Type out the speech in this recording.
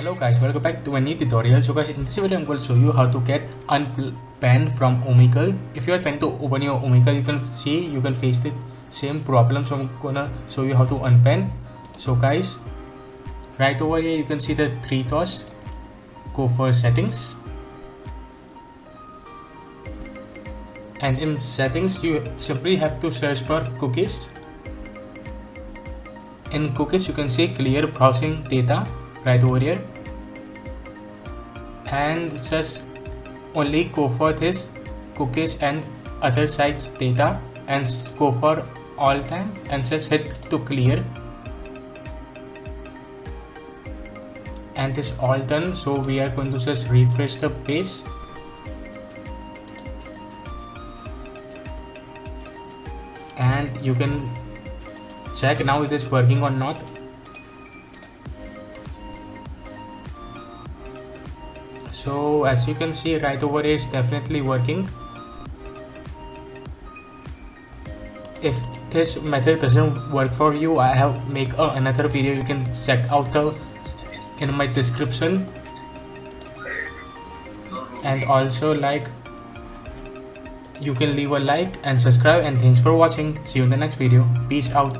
Hello guys, welcome back to a new tutorial. So guys, in this video I'm going to show you how to get unbanned from Omegle. If you are trying to open your Omegle, you can face the same problem. So I'm gonna show you how to unban. So guys, right over here you can see the three dots. Go for settings, and in settings you simply have to search for cookies. In cookies you can see clear browsing data right over here, and just only go for this cookies and other sites data and go for all time and just hit to clear, and this all done. So we are going to just refresh the page, and you can check now it is working or not. So as you can see right over here, it's definitely working. If this method doesn't work for you, I have make another video. You can check out in my description, and also you can leave a like and subscribe, and thanks for watching. See you in the next video. Peace out.